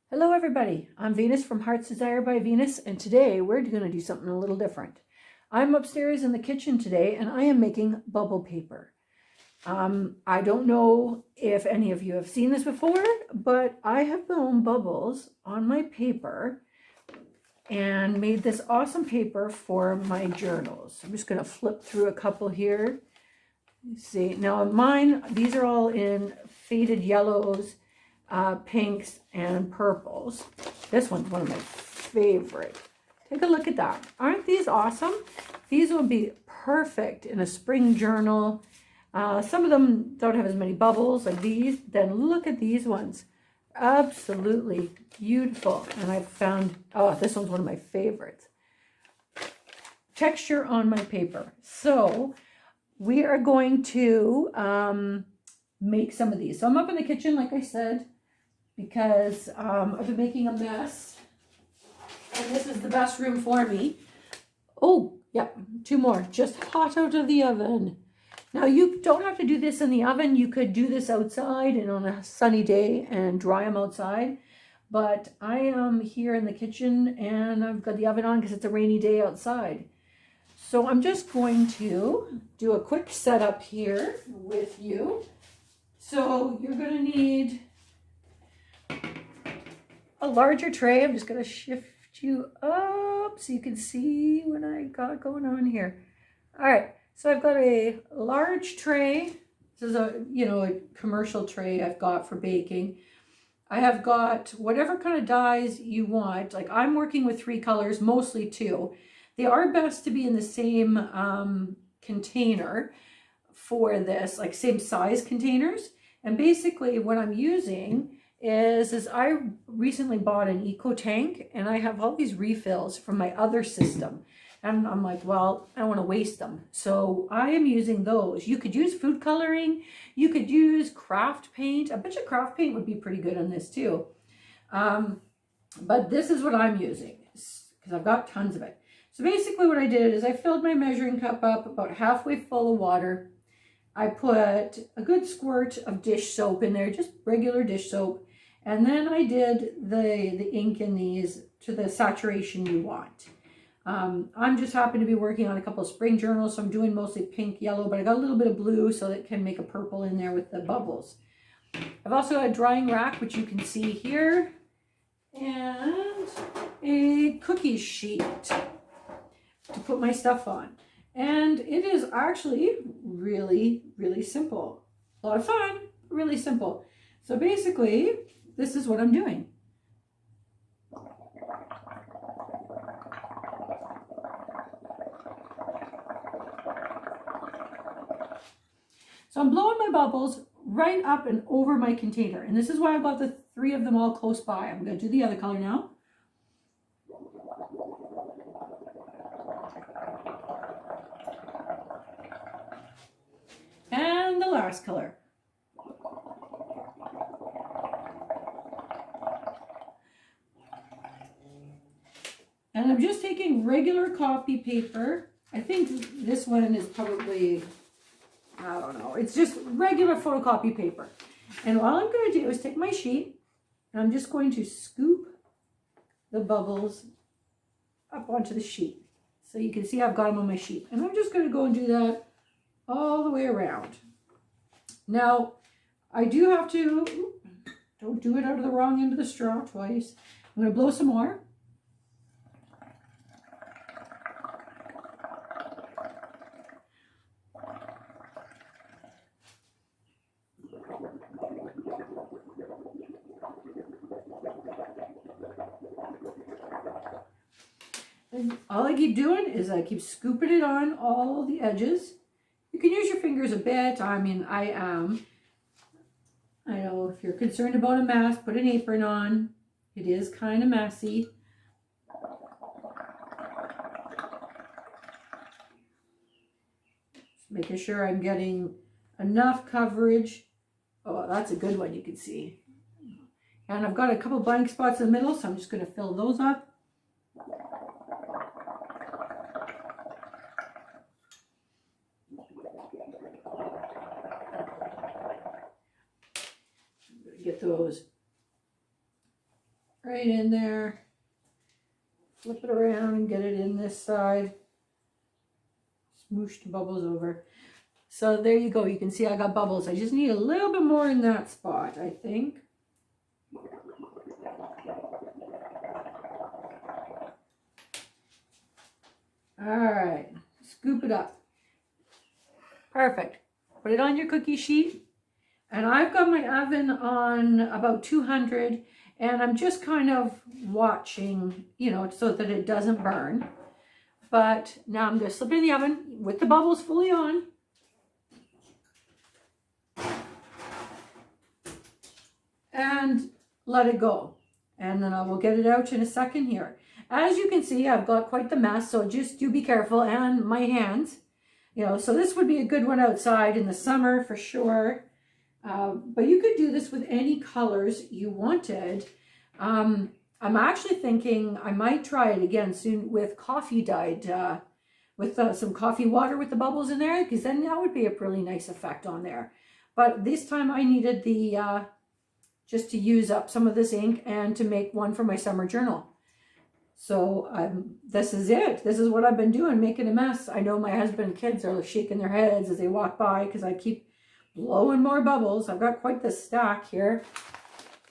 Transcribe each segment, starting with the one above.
Hello everybody, I'm Venus from Heart's Desire by Venus, and today we're going to do something a little different. I'm upstairs in the kitchen today and I am making bubble paper. I don't know if any of you have seen this before, but I have blown bubbles on my paper and made this awesome paper for my journals. I'm just going to flip through a couple here. See, now mine, these are all in faded yellows, pinks, and purples. This one's one of my favorite. Take a look at that. Aren't these awesome? These will be perfect in a spring journal. Some of them don't have as many bubbles like these. Then look at these ones. Absolutely beautiful. And I found, oh, this one's one of my favorites. Texture on my paper. So we are going to make some of these. So I'm up in the kitchen, like I said, because I've been making a mess. And this is the best room for me. Oh, yeah, two more. Just hot out of the oven. Now, you don't have to do this in the oven. You could do this outside and on a sunny day and dry them outside. But I am here in the kitchen and I've got the oven on because it's a rainy day outside. So I'm just going to do a quick setup here with you. So you're going to need a larger tray. I'm just going to shift you up so you can see what I got going on here. All right, so I've got a large tray. This is a commercial tray I've got for baking. I have got whatever kind of dyes you want. Like I'm working with 3 colors, mostly 2. They are best to be in the same container for this, like same size containers. And basically what I'm using is I recently bought an eco tank and I have all these refills from my other system. And I'm like, well, I don't want to waste them. So I am using those. You could use food coloring. You could use craft paint. I bet you craft paint would be pretty good on this too. But this is what I'm using because I've got tons of it. So basically what I did is I filled my measuring cup up about halfway full of water. I put a good squirt of dish soap in there, just regular dish soap. And then I did the ink in these to the saturation you want. I'm just happen to be working on a couple of spring journals, so I'm doing mostly pink, yellow, but I got a little bit of blue so that it can make a purple in there with the bubbles. I've also got a drying rack, which you can see here, and a cookie sheet to put my stuff on. And it is actually really, really simple. A lot of fun, really simple. So basically, this is what I'm doing. So I'm blowing my bubbles right up and over my container. And this is why I've got the 3 of them all close by. I'm going to do the other color now. And the last color. And I'm just taking regular copy paper. I think this one is probably, I don't know, it's just regular photocopy paper. And all I'm going to do is take my sheet and I'm just going to scoop the bubbles up onto the sheet. So you can see I've got them on my sheet. And I'm just going to go and do that all the way around. Now, I do have to, don't do it out of the wrong end of the straw twice. I'm going to blow some more. And all I keep doing is I keep scooping it on all the edges. You can use your fingers a bit. I mean, I know if you're concerned about a mess, put an apron on. It is kind of messy. Just making sure I'm getting enough coverage. Oh, that's a good one, you can see. And I've got a couple blank spots in the middle, so I'm just going to fill those up. Get those right in there. Flip it around and get it in this side. Smoosh the bubbles over. So there you go. You can see I got bubbles. I just need a little bit more in that spot, I think. All right, scoop it up. Perfect. Put it on your cookie sheet. And I've got my oven on about 200, and I'm just kind of watching, you know, so that it doesn't burn. But now I'm going to slip it in the oven with the bubbles fully on. And let it go. And then I will get it out in a second here. As you can see, I've got quite the mess, so just do be careful. And my hands, you know, so this would be a good one outside in the summer for sure. But you could do this with any colors you wanted. I'm actually thinking I might try it again soon with coffee dyed, with some coffee water with the bubbles in there, because then that would be a really nice effect on there. But this time I needed the, just to use up some of this ink and to make one for my summer journal. So this is it. This is what I've been doing, making a mess. I know my husband and kids are shaking their heads as they walk by because I keep blowing more bubbles. I've got quite the stack here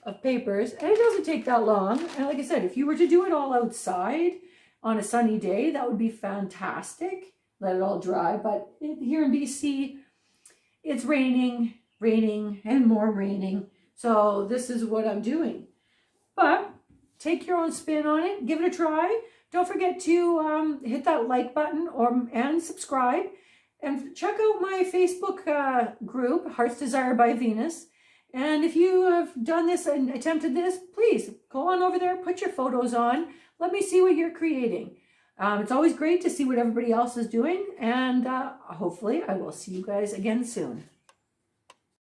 of papers, and it doesn't take that long. And like I said, if you were to do it all outside on a sunny day, that would be fantastic. Let it all dry. But here in BC, it's raining, and more raining. So this is what I'm doing. But take your own spin on it. Give it a try. Don't forget to hit that like button and subscribe. And check out my Facebook group, Heart's Desire by Venus. And if you have done this and attempted this, please go on over there, put your photos on. Let me see what you're creating. It's always great to see what everybody else is doing. And hopefully I will see you guys again soon.